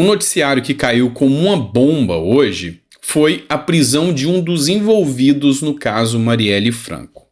Um noticiário que caiu como uma bomba hoje foi a prisão de um dos envolvidos no caso Marielle Franco.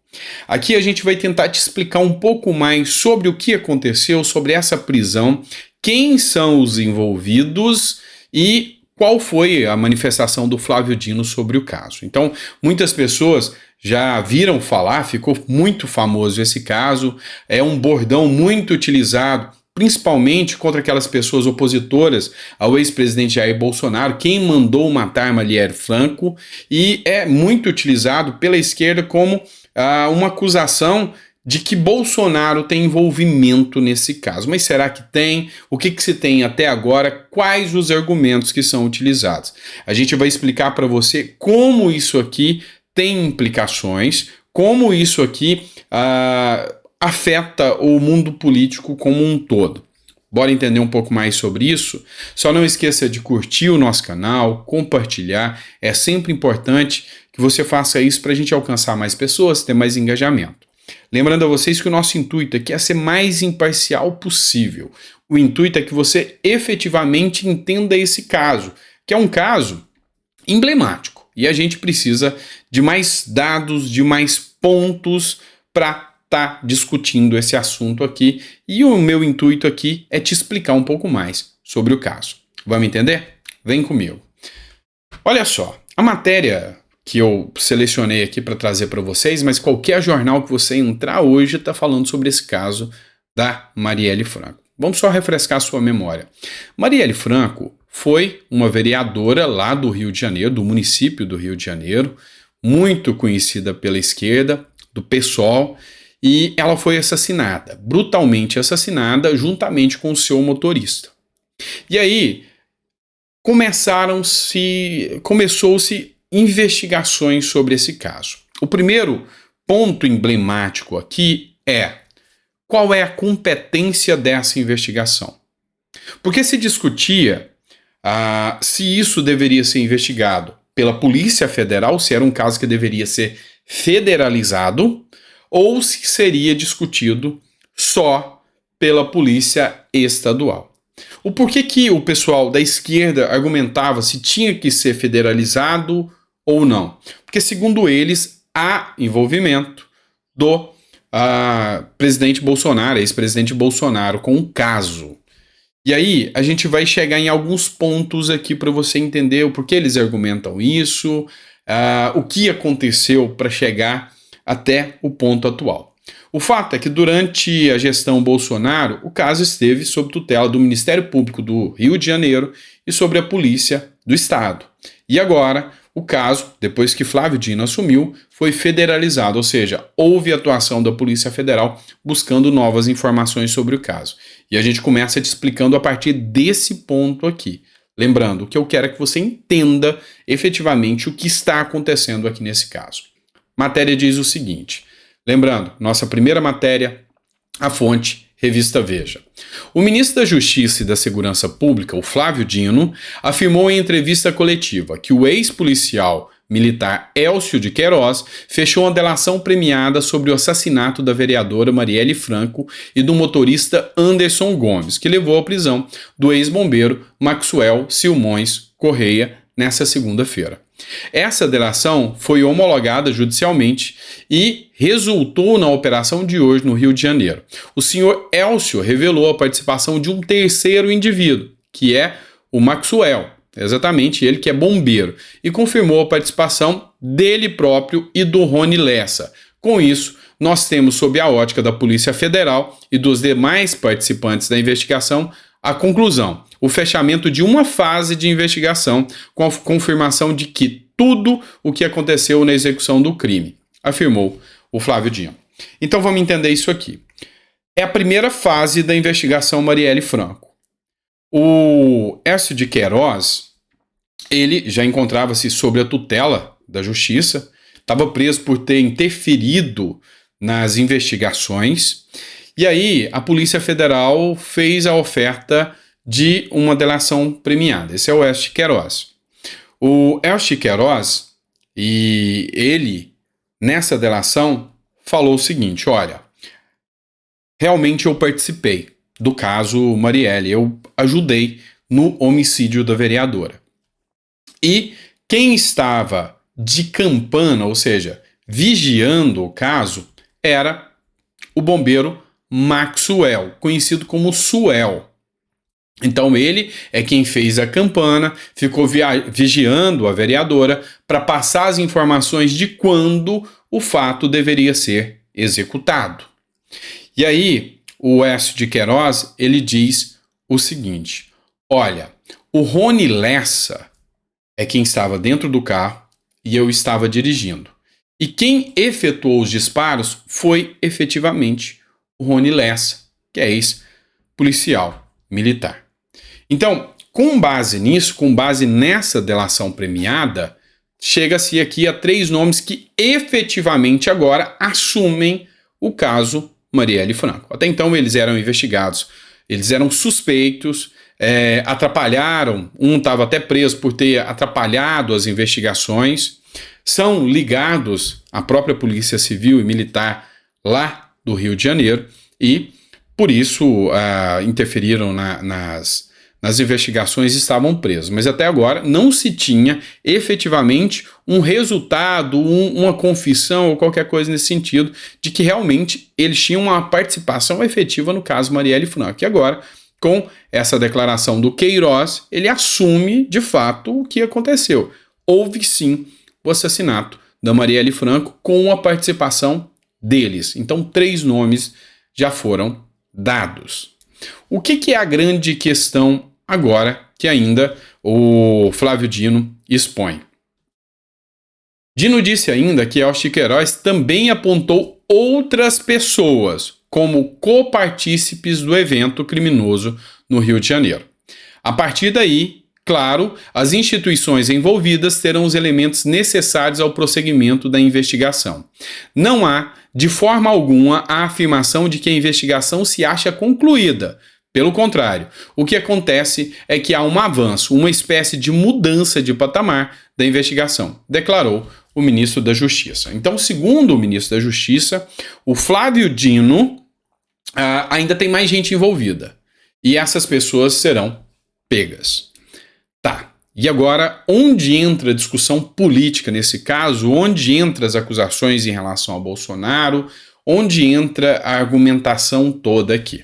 Aqui a gente vai tentar te explicar um pouco mais sobre o que aconteceu, sobre essa prisão, quem são os envolvidos e qual foi a manifestação do Flávio Dino sobre o caso. Então, muitas pessoas já viram falar, ficou muito famoso esse caso, é um bordão muito utilizado, principalmente contra aquelas pessoas opositoras ao ex-presidente Jair Bolsonaro, quem mandou matar Marielle Franco, e é muito utilizado pela esquerda como uma acusação de que Bolsonaro tem envolvimento nesse caso. Mas será que tem? O que se tem até agora? Quais os argumentos que são utilizados? A gente vai explicar para você como isso aqui tem implicações, como isso aqui afeta o mundo político como um todo. Bora entender um pouco mais sobre isso? Só não esqueça de curtir o nosso canal, compartilhar. É sempre importante que você faça isso para a gente alcançar mais pessoas, ter mais engajamento. Lembrando a vocês que o nosso intuito aqui é ser mais imparcial possível. O intuito é que você efetivamente entenda esse caso, que é um caso emblemático. E a gente precisa de mais dados, de mais pontos para estar discutindo esse assunto aqui. E o meu intuito aqui é te explicar um pouco mais sobre o caso. Vamos entender? Vem comigo. Olha só, a matéria que eu selecionei aqui para trazer para vocês, mas qualquer jornal que você entrar hoje está falando sobre esse caso da Marielle Franco. Vamos só refrescar a sua memória. Marielle Franco foi uma vereadora lá do Rio de Janeiro, do município do Rio de Janeiro, muito conhecida pela esquerda, do PSOL, e ela foi assassinada, brutalmente assassinada, juntamente com o seu motorista. E aí começou-se investigações sobre esse caso. O primeiro ponto emblemático aqui é: qual é a competência dessa investigação? Porque se discutia se isso deveria ser investigado pela Polícia Federal, se era um caso que deveria ser federalizado, ou se seria discutido só pela Polícia Estadual. O porquê que o pessoal da esquerda argumentava se tinha que ser federalizado ou não? Porque, segundo eles, há envolvimento do presidente Bolsonaro, ex-presidente Bolsonaro, com o caso. E aí, a gente vai chegar em alguns pontos aqui para você entender o porquê eles argumentam isso, o que aconteceu para chegar até o ponto atual. O fato é que durante a gestão Bolsonaro, o caso esteve sob tutela do Ministério Público do Rio de Janeiro e sobre a Polícia do Estado. E agora, o caso, depois que Flávio Dino assumiu, foi federalizado, ou seja, houve atuação da Polícia Federal buscando novas informações sobre o caso. E a gente começa te explicando a partir desse ponto aqui. Lembrando, o que eu quero é que você entenda efetivamente o que está acontecendo aqui nesse caso. A matéria diz o seguinte, lembrando, nossa primeira matéria, a fonte, revista Veja. O ministro da Justiça e da Segurança Pública, o Flávio Dino, afirmou em entrevista coletiva que o ex-policial militar Elcio de Queiroz fechou uma delação premiada sobre o assassinato da vereadora Marielle Franco e do motorista Anderson Gomes, que levou à prisão do ex-bombeiro Maxwell Simões Correia nessa segunda-feira. Essa delação foi homologada judicialmente e resultou na operação de hoje no Rio de Janeiro. O senhor Elcio revelou a participação de um terceiro indivíduo, que é o Maxwell, exatamente ele que é bombeiro, e confirmou a participação dele próprio e do Rony Lessa. Com isso, nós temos, sob a ótica da Polícia Federal e dos demais participantes da investigação, a conclusão, o fechamento de uma fase de investigação com a confirmação de que tudo o que aconteceu na execução do crime, afirmou o Flávio Dino. Então vamos entender isso aqui. É a primeira fase da investigação Marielle Franco. O Elcio de Queiroz, ele já encontrava-se sob a tutela da Justiça, estava preso por ter interferido nas investigações, e aí a Polícia Federal fez a oferta de uma delação premiada. Esse é o Elcio de Queiroz. O Elcio de Queiroz, e ele, nessa delação, falou o seguinte, olha, realmente eu participei do caso Marielle, eu ajudei no homicídio da vereadora. E quem estava de campana, ou seja, vigiando o caso, era o bombeiro Maxwell, conhecido como Suel. Então ele é quem fez a campana, ficou vigiando a vereadora para passar as informações de quando o fato deveria ser executado. E aí o Écio de Queiroz, ele diz o seguinte: olha, o Rony Lessa é quem estava dentro do carro e eu estava dirigindo. E quem efetuou os disparos foi efetivamente o Rony Lessa, que é ex-policial militar. Então, com base nisso, com base nessa delação premiada, chega-se aqui a 3 nomes que efetivamente agora assumem o caso Marielle Franco. Até então eles eram investigados, eles eram suspeitos, atrapalharam, um estava até preso por ter atrapalhado as investigações, são ligados à própria Polícia Civil e Militar lá do Rio de Janeiro e, por isso, interferiram nas investigações e estavam presos. Mas até agora não se tinha efetivamente um resultado, uma confissão ou qualquer coisa nesse sentido de que realmente eles tinham uma participação efetiva no caso Marielle Franco. E agora, com essa declaração do Queiroz, ele assume de fato o que aconteceu. Houve sim o assassinato da Marielle Franco com a participação deles. Então 3 nomes já foram dados. O que é a grande questão agora que ainda o Flávio Dino expõe? Dino disse ainda que Écio Queiroz também apontou outras pessoas como copartícipes do evento criminoso no Rio de Janeiro. A partir daí, claro, as instituições envolvidas terão os elementos necessários ao prosseguimento da investigação. Não há, de forma alguma, a afirmação de que a investigação se acha concluída. Pelo contrário, o que acontece é que há um avanço, uma espécie de mudança de patamar da investigação, declarou o ministro da Justiça. Então, segundo o ministro da Justiça, o Flávio Dino ainda tem mais gente envolvida. E essas pessoas serão pegas. Tá, e agora, onde entra a discussão política nesse caso? Onde entra as acusações em relação a Bolsonaro? Onde entra a argumentação toda aqui?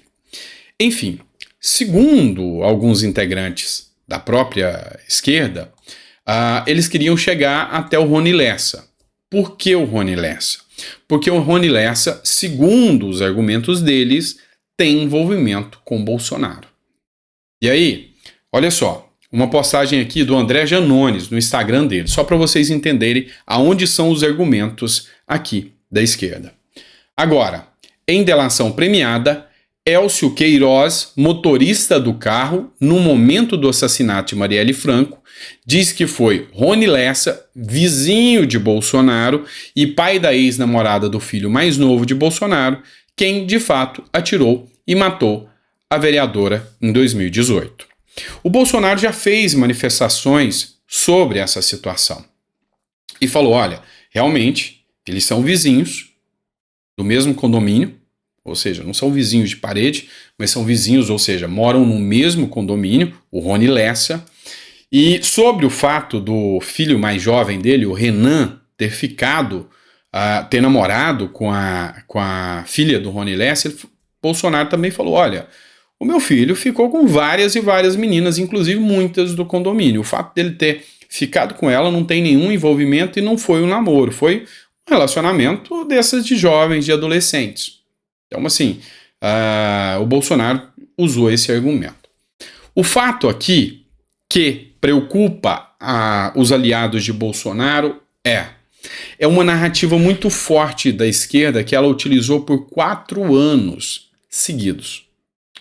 Enfim, segundo alguns integrantes da própria esquerda, eles queriam chegar até o Rony Lessa. Por que o Rony Lessa? Porque o Rony Lessa, segundo os argumentos deles, tem envolvimento com Bolsonaro. E aí, olha só, uma postagem aqui do André Janones no Instagram dele, só para vocês entenderem aonde são os argumentos aqui da esquerda. Agora, em delação premiada, Écio Queiroz, motorista do carro, no momento do assassinato de Marielle Franco, diz que foi Rony Lessa, vizinho de Bolsonaro e pai da ex-namorada do filho mais novo de Bolsonaro, quem, de fato, atirou e matou a vereadora em 2018. O Bolsonaro já fez manifestações sobre essa situação e falou, olha, realmente, eles são vizinhos do mesmo condomínio, ou seja, não são vizinhos de parede, mas são vizinhos, ou seja, moram no mesmo condomínio, o Rony Lessa. E sobre o fato do filho mais jovem dele, o Renan, ter namorado com a filha do Rony Lessa, Bolsonaro também falou, olha, o meu filho ficou com várias e várias meninas, inclusive muitas do condomínio. O fato dele ter ficado com ela não tem nenhum envolvimento e não foi um namoro, foi um relacionamento dessas de jovens, de adolescentes. Então, assim, o Bolsonaro usou esse argumento. O fato aqui que preocupa os aliados de Bolsonaro é uma narrativa muito forte da esquerda que ela utilizou por 4 anos seguidos.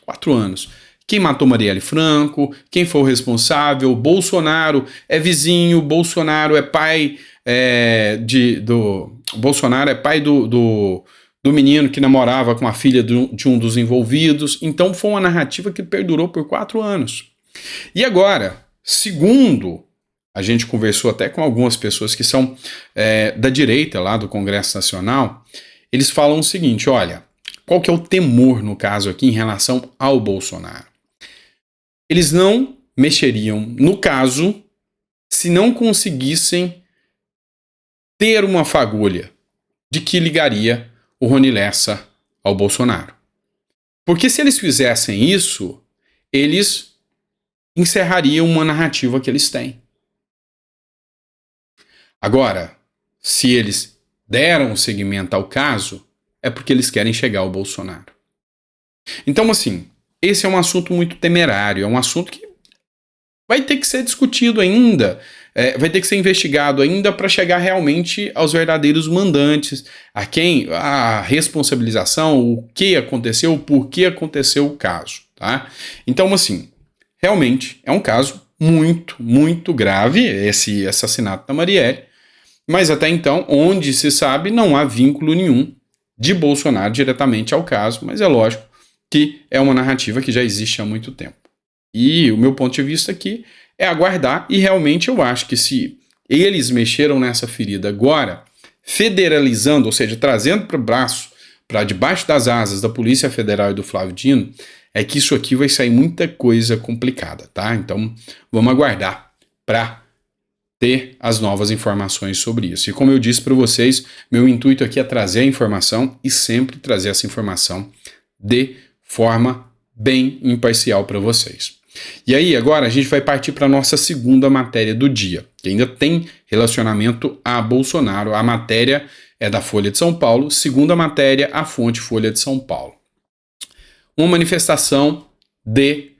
4 anos. Quem matou Marielle Franco, quem foi o responsável, Bolsonaro é vizinho, Bolsonaro é pai Bolsonaro é pai do menino que namorava com a filha de um dos envolvidos. Então foi uma narrativa que perdurou por 4 anos. E agora, segundo, a gente conversou até com algumas pessoas que são da direita lá do Congresso Nacional, eles falam o seguinte, olha, qual que é o temor no caso aqui em relação ao Bolsonaro? Eles não mexeriam no caso se não conseguissem ter uma fagulha de que ligaria o Rony Lessa ao Bolsonaro. Porque se eles fizessem isso, eles encerrariam uma narrativa que eles têm. Agora, se eles deram seguimento ao caso, é porque eles querem chegar ao Bolsonaro. Então, assim, esse é um assunto muito temerário, é um assunto que vai ter que ser discutido ainda, vai ter que ser investigado ainda para chegar realmente aos verdadeiros mandantes, a quem a responsabilização, o que aconteceu, o porquê aconteceu o caso, tá? Então, assim, realmente é um caso muito, muito grave, esse assassinato da Marielle, mas até então, onde se sabe, não há vínculo nenhum de Bolsonaro diretamente ao caso, mas é lógico que é uma narrativa que já existe há muito tempo. E o meu ponto de vista aqui é aguardar, e realmente eu acho que se eles mexeram nessa ferida agora, federalizando, ou seja, trazendo para o braço, para debaixo das asas da Polícia Federal e do Flávio Dino, é que isso aqui vai sair muita coisa complicada, tá? Então vamos aguardar para ter as novas informações sobre isso. E como eu disse para vocês, meu intuito aqui é trazer a informação e sempre trazer essa informação de forma bem imparcial para vocês. E aí, agora a gente vai partir para a nossa segunda matéria do dia, que ainda tem relacionamento a Bolsonaro. A matéria é da Folha de São Paulo, segunda matéria, a fonte Folha de São Paulo. Uma manifestação de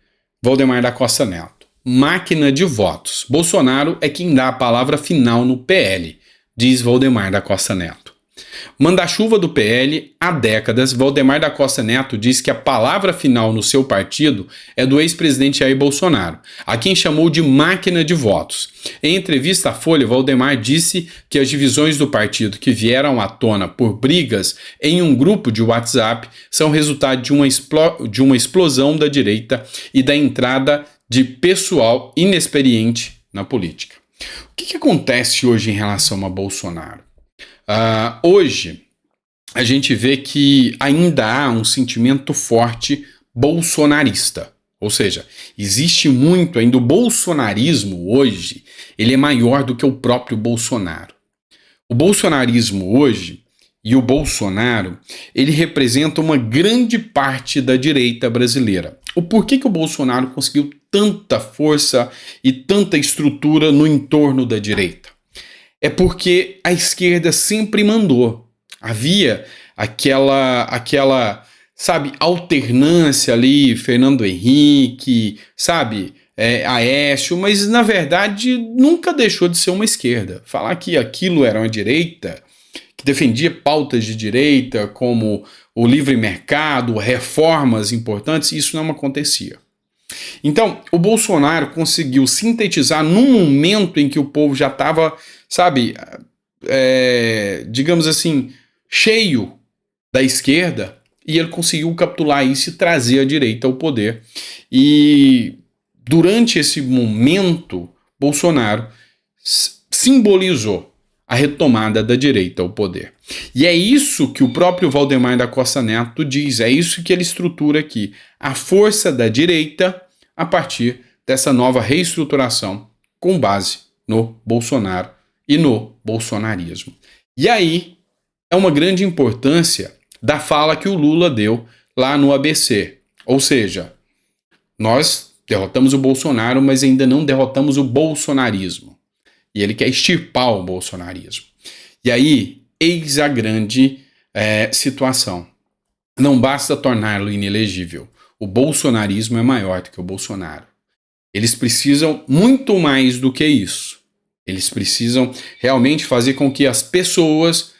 Valdemar da Costa Neto. Máquina de votos. Bolsonaro é quem dá a palavra final no PL, diz Valdemar da Costa Neto. Manda-chuva do PL há décadas, Valdemar da Costa Neto diz que a palavra final no seu partido é do ex-presidente Jair Bolsonaro, a quem chamou de máquina de votos. Em entrevista à Folha, Valdemar disse que as divisões do partido que vieram à tona por brigas em um grupo de WhatsApp são resultado de uma explosão da direita e da entrada de pessoal inexperiente na política. O que acontece hoje em relação a Bolsonaro? Hoje, a gente vê que ainda há um sentimento forte bolsonarista. Ou seja, existe muito ainda o bolsonarismo hoje, ele é maior do que o próprio Bolsonaro. O bolsonarismo hoje e o Bolsonaro, ele representa uma grande parte da direita brasileira. O porquê que o Bolsonaro conseguiu tanta força e tanta estrutura no entorno da direita? É porque a esquerda sempre mandou. Havia aquela, sabe, alternância ali, Fernando Henrique, sabe, Aécio, mas na verdade nunca deixou de ser uma esquerda. Falar que aquilo era uma direita, que defendia pautas de direita, como o livre mercado, reformas importantes, isso não acontecia. Então, o Bolsonaro conseguiu sintetizar num momento em que o povo já estava, sabe, digamos assim, cheio da esquerda, e ele conseguiu capturar isso e trazer a direita ao poder. E durante esse momento, Bolsonaro simbolizou a retomada da direita ao poder. E é isso que o próprio Valdemar da Costa Neto diz, é isso que ele estrutura aqui, a força da direita a partir dessa nova reestruturação com base no Bolsonaro e no bolsonarismo. E aí é uma grande importância da fala que o Lula deu lá no ABC, ou seja, nós derrotamos o Bolsonaro, mas ainda não derrotamos o bolsonarismo. E ele quer extirpar o bolsonarismo. E aí, eis a grande situação. Não basta torná-lo inelegível. O bolsonarismo é maior do que o Bolsonaro. Eles precisam muito mais do que isso. Eles precisam realmente fazer com que as pessoas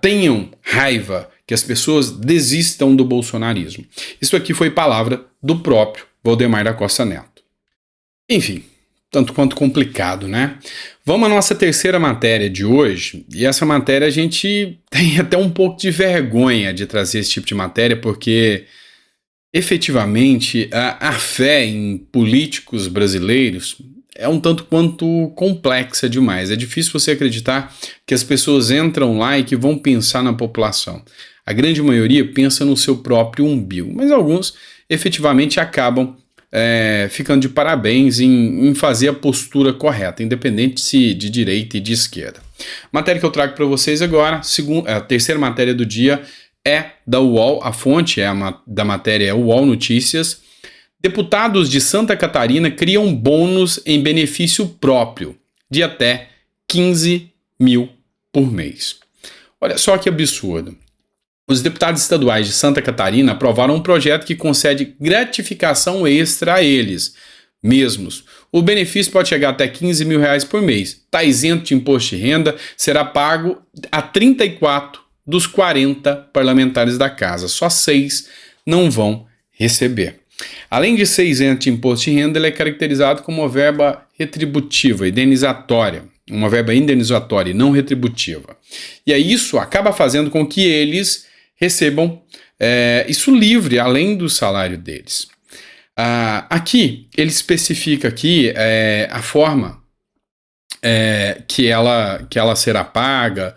tenham raiva, que as pessoas desistam do bolsonarismo. Isso aqui foi palavra do próprio Valdemar da Costa Neto. Enfim, tanto quanto complicado, né? Vamos à nossa terceira matéria de hoje, e essa matéria a gente tem até um pouco de vergonha de trazer esse tipo de matéria, porque efetivamente a fé em políticos brasileiros é um tanto quanto complexa demais. É difícil você acreditar que as pessoas entram lá e que vão pensar na população. A grande maioria pensa no seu próprio umbigo, mas alguns efetivamente acabam ficando de parabéns em fazer a postura correta, independente se de direita e de esquerda. Matéria que eu trago para vocês agora, a terceira matéria do dia é da UOL, a fonte da matéria é UOL Notícias. Deputados de Santa Catarina criam bônus em benefício próprio de até 15 mil por mês. Olha só que absurdo. Os deputados estaduais de Santa Catarina aprovaram um projeto que concede gratificação extra a eles mesmos. O benefício pode chegar até 15 mil reais por mês. Está isento de imposto de renda, será pago a 34 dos 40 parlamentares da casa. Só 6 não vão receber. Além de ser isento de imposto de renda, ele é caracterizado como uma verba retributiva, indenizatória. Uma verba indenizatória e não retributiva. E aí isso acaba fazendo com que eles recebam isso livre, além do salário deles. Aqui, ele especifica aqui a forma que ela será paga,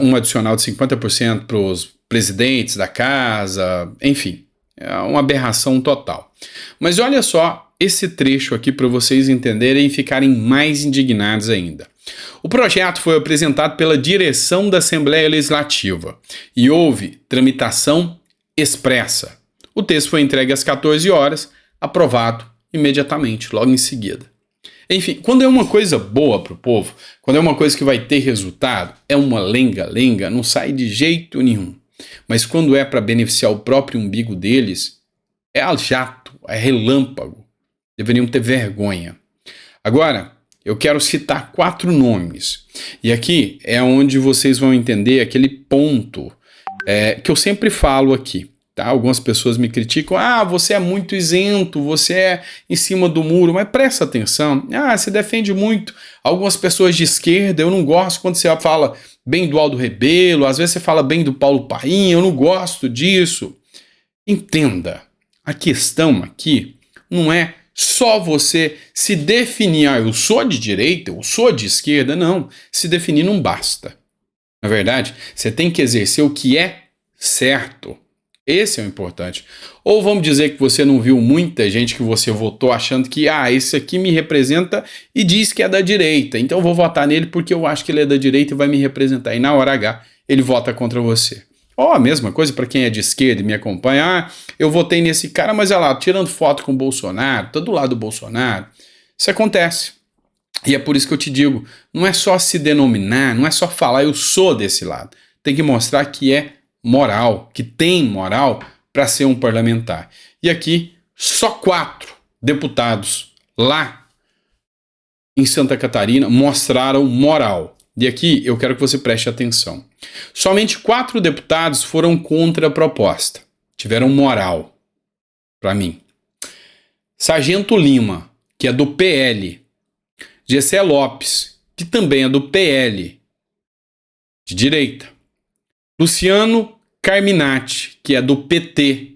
um adicional de 50% para os presidentes da casa, enfim, é uma aberração total. Mas olha só esse trecho aqui para vocês entenderem e ficarem mais indignados ainda. O projeto foi apresentado pela direção da Assembleia Legislativa e houve tramitação expressa. O texto foi entregue às 14 horas, aprovado imediatamente, logo em seguida. Enfim, quando é uma coisa boa para o povo, quando é uma coisa que vai ter resultado, é uma lenga-lenga, não sai de jeito nenhum. Mas quando é para beneficiar o próprio umbigo deles, é a jato, é relâmpago. Deveriam ter vergonha. Agora, eu quero citar 4 nomes. E aqui é onde vocês vão entender aquele ponto que eu sempre falo aqui. Tá? Algumas pessoas me criticam. Você é muito isento, você é em cima do muro. Mas presta atenção. Você defende muito. Algumas pessoas de esquerda, eu não gosto quando você fala bem do Aldo Rebelo. Às vezes você fala bem do Paulo Paim. Eu não gosto disso. Entenda. A questão aqui não é só você se definir, eu sou de direita, eu sou de esquerda. Não, se definir não basta. Na verdade, você tem que exercer o que é certo. Esse é o importante. Ou vamos dizer que você não viu muita gente que você votou achando que, esse aqui me representa e diz que é da direita, então eu vou votar nele porque eu acho que ele é da direita e vai me representar. E na hora H, ele vota contra você. A mesma coisa para quem é de esquerda e me acompanha. Eu votei nesse cara, mas olha lá, tirando foto com o Bolsonaro, tá do lado do Bolsonaro. Isso acontece. E é por isso que eu te digo, não é só se denominar, não é só falar eu sou desse lado. Tem que mostrar que é moral, que tem moral para ser um parlamentar. E aqui, só 4 deputados lá em Santa Catarina mostraram moral. E aqui eu quero que você preste atenção. Somente 4 deputados foram contra a proposta. Tiveram moral, para mim. Sargento Lima, que é do PL. Gessé Lopes, que também é do PL, de direita. Luciano Carminati, que é do PT,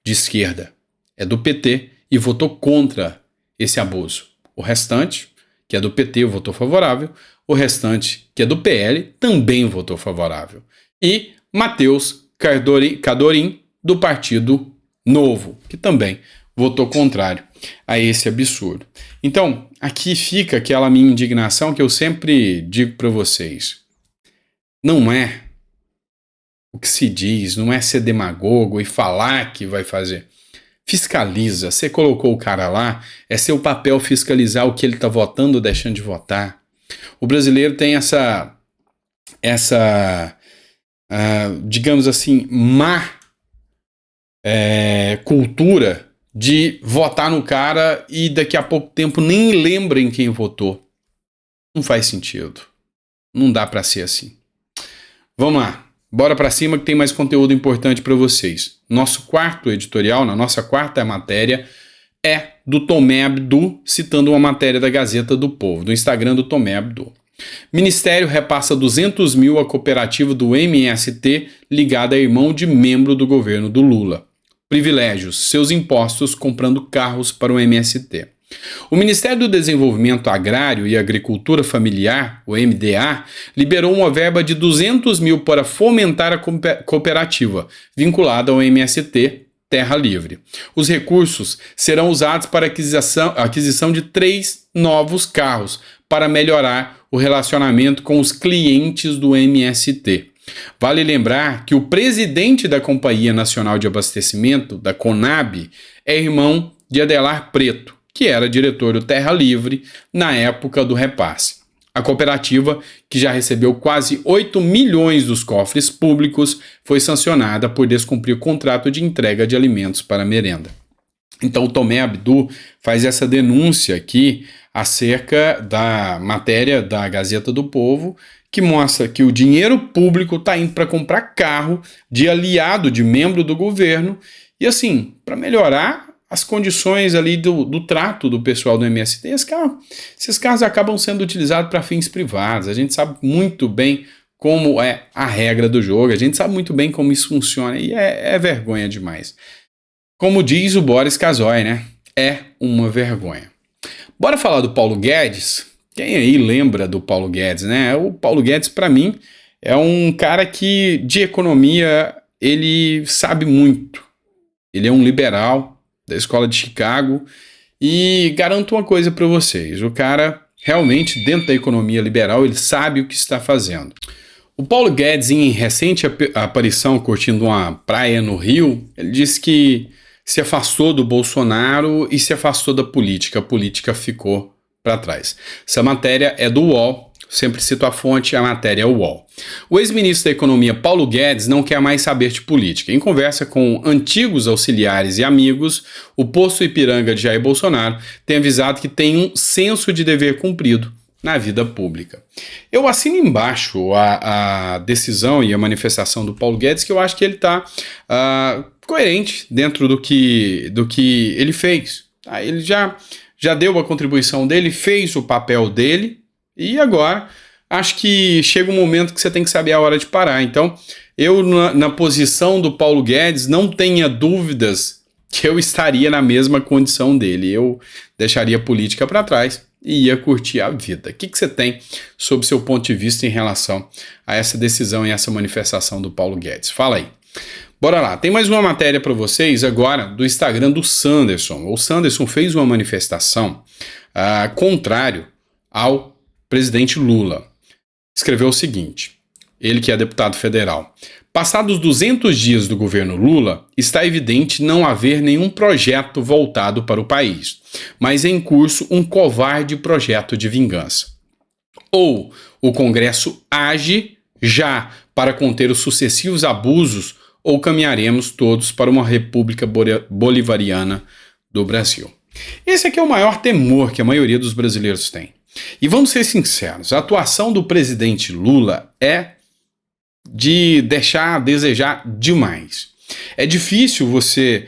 de esquerda. É do PT e votou contra esse abuso. O restante, que é do PT, votou favorável. O restante, que é do PL, também votou favorável. E Matheus Cadorim, do Partido Novo, que também votou contrário a esse absurdo. Então, aqui fica aquela minha indignação que eu sempre digo para vocês. Não é o que se diz, não é ser demagogo e falar que vai fazer. Fiscaliza. Você colocou o cara lá, é seu papel fiscalizar o que ele está votando ou deixando de votar. O brasileiro tem essa digamos assim, má cultura de votar no cara e daqui a pouco tempo nem lembra em quem votou. Não faz sentido. Não dá para ser assim. Vamos lá. Bora para cima que tem mais conteúdo importante para vocês. Nosso quarto editorial, na nossa quarta matéria, é do Tomé Abdu, citando uma matéria da Gazeta do Povo, do Instagram do Tomé Abdu. Ministério repassa 200 mil à cooperativa do MST ligada a irmão de membro do governo do Lula. Privilégios, seus impostos comprando carros para o MST. O Ministério do Desenvolvimento Agrário e Agricultura Familiar, o MDA, liberou uma verba de 200 mil para fomentar a cooperativa, vinculada ao MST, Terra Livre. Os recursos serão usados para aquisição de 3 novos carros para melhorar o relacionamento com os clientes do MST. Vale lembrar que o presidente da Companhia Nacional de Abastecimento, da Conab, é irmão de Adelar Preto, que era diretor do Terra Livre na época do repasse. A cooperativa, que já recebeu quase 8 milhões dos cofres públicos, foi sancionada por descumprir o contrato de entrega de alimentos para a merenda. Então, o Tomé Abdu faz essa denúncia aqui acerca da matéria da Gazeta do Povo, que mostra que o dinheiro público está indo para comprar carro de aliado, de membro do governo, e assim, para melhorar as condições ali do trato do pessoal do MST, esses carros acabam sendo utilizados para fins privados. A gente sabe muito bem como é a regra do jogo, a gente sabe muito bem como isso funciona, e é vergonha demais. Como diz o Boris Casoy, né? É uma vergonha. Bora falar do Paulo Guedes? Quem aí lembra do Paulo Guedes, né? O Paulo Guedes, para mim, é um cara que de economia ele sabe muito. Ele é um liberal da escola de Chicago e garanto uma coisa para vocês, o cara realmente dentro da economia liberal ele sabe o que está fazendo. O Paulo Guedes, em recente aparição curtindo uma praia no Rio, ele disse que se afastou do Bolsonaro e se afastou da política, a política ficou para trás. Essa matéria é do UOL, sempre cito a fonte, a matéria é o UOL. O ex-ministro da Economia Paulo Guedes não quer mais saber de política. Em conversa com antigos auxiliares e amigos, o posto Ipiranga de Jair Bolsonaro tem avisado que tem um senso de dever cumprido na vida pública. Eu assino embaixo a decisão e a manifestação do Paulo Guedes, que eu acho que ele está coerente dentro do que ele fez. Ele já deu a contribuição dele, fez o papel dele, e agora acho que chega um momento que você tem que saber a hora de parar. Então, eu na posição do Paulo Guedes, não tenha dúvidas que eu estaria na mesma condição dele. Eu deixaria a política para trás e ia curtir a vida. O que você tem sob seu ponto de vista em relação a essa decisão e essa manifestação do Paulo Guedes? Fala aí. Bora lá, tem mais uma matéria para vocês agora do Instagram do Sanderson. O Sanderson fez uma manifestação contrário ao presidente Lula. Escreveu o seguinte, ele que é deputado federal: passados 200 dias do governo Lula, está evidente não haver nenhum projeto voltado para o país, mas em curso um covarde projeto de vingança. Ou o Congresso age já para conter os sucessivos abusos, ou caminharemos todos para uma república bolivariana do Brasil. Esse aqui é o maior temor que a maioria dos brasileiros tem. E vamos ser sinceros, a atuação do presidente Lula é de deixar a desejar demais. É difícil você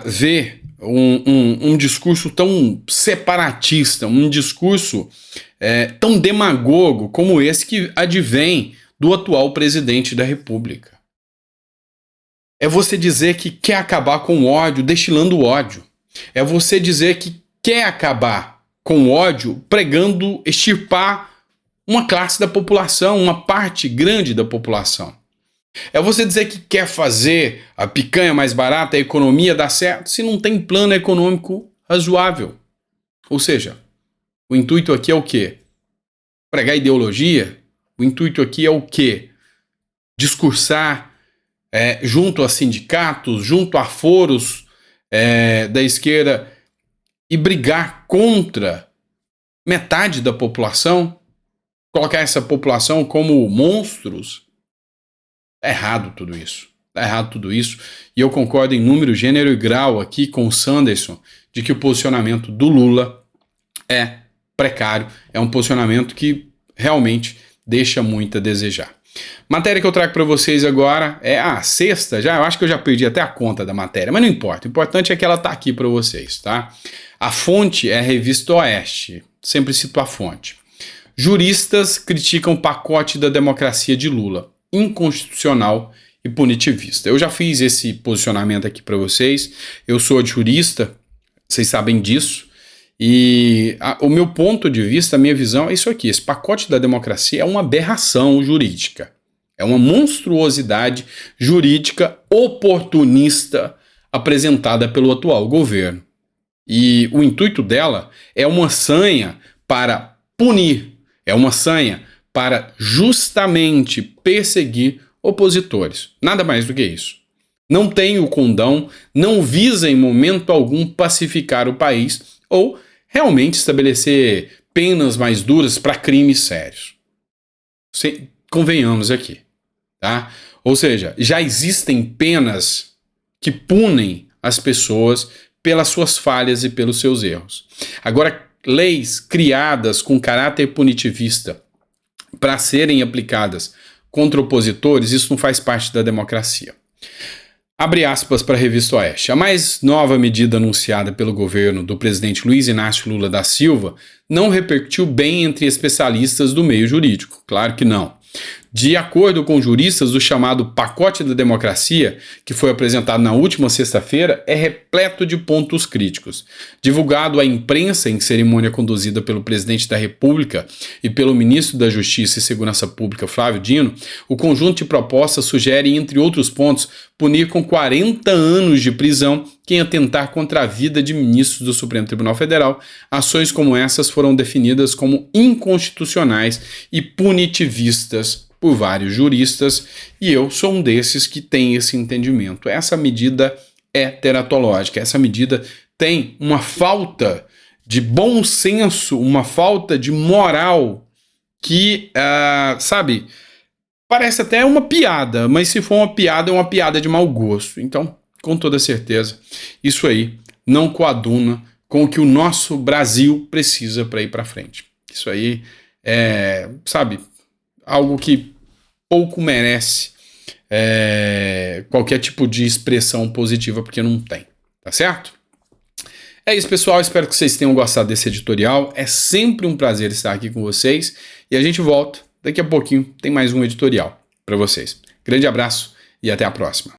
ver um discurso tão separatista, um discurso tão demagogo como esse que advém do atual presidente da República. É você dizer que quer acabar com o ódio, destilando ódio. É você dizer que quer acabar com ódio, pregando extirpar uma classe da população, uma parte grande da população. É você dizer que quer fazer a picanha mais barata, a economia dar certo, se não tem plano econômico razoável. Ou seja, o intuito aqui é o quê? Pregar ideologia? O intuito aqui é o quê? Discursar junto a sindicatos, junto a foros da esquerda, e brigar contra metade da população, colocar essa população como monstros. Tá errado tudo isso. Tá errado tudo isso. E eu concordo em número, gênero e grau aqui com o Sanderson de que o posicionamento do Lula é precário. É um posicionamento que realmente deixa muito a desejar. Matéria que eu trago para vocês agora é a sexta, eu acho que eu já perdi até a conta da matéria, mas não importa, o importante é que ela está aqui para vocês, tá? A fonte é a Revista Oeste, sempre cito a fonte. Juristas criticam o pacote da democracia de Lula, inconstitucional e punitivista. Eu já fiz esse posicionamento aqui para vocês, eu sou jurista, vocês sabem disso, e o meu ponto de vista, a minha visão é isso aqui: esse pacote da democracia é uma aberração jurídica, é uma monstruosidade jurídica oportunista apresentada pelo atual governo. E o intuito dela é uma sanha para punir, é uma sanha para justamente perseguir opositores. Nada mais do que isso. Não tem o condão, não visa em momento algum pacificar o país ou realmente estabelecer penas mais duras para crimes sérios. Convenhamos aqui, tá? Ou seja, já existem penas que punem as pessoas pelas suas falhas e pelos seus erros. Agora, leis criadas com caráter punitivista para serem aplicadas contra opositores, isso não faz parte da democracia. Abre aspas para a Revista Oeste. A mais nova medida anunciada pelo governo do presidente Luiz Inácio Lula da Silva não repercutiu bem entre especialistas do meio jurídico. Claro que não. De acordo com juristas, o chamado pacote da democracia, que foi apresentado na última sexta-feira, é repleto de pontos críticos. Divulgado à imprensa em cerimônia conduzida pelo presidente da República e pelo ministro da Justiça e Segurança Pública, Flávio Dino, o conjunto de propostas sugere, entre outros pontos, punir com 40 anos de prisão quem atentar contra a vida de ministros do Supremo Tribunal Federal. Ações como essas foram definidas como inconstitucionais e punitivistas por vários juristas, e eu sou um desses que tem esse entendimento. Essa medida é teratológica, essa medida tem uma falta de bom senso, uma falta de moral que, sabe, parece até uma piada, mas se for uma piada, é uma piada de mau gosto. Então, com toda certeza, isso aí não coaduna com o que o nosso Brasil precisa para ir para frente. Isso aí é, sabe, algo que pouco merece qualquer tipo de expressão positiva, porque não tem, tá certo? É isso, pessoal, espero que vocês tenham gostado desse editorial, é sempre um prazer estar aqui com vocês, e a gente volta daqui a pouquinho, tem mais um editorial para vocês. Grande abraço e até a próxima.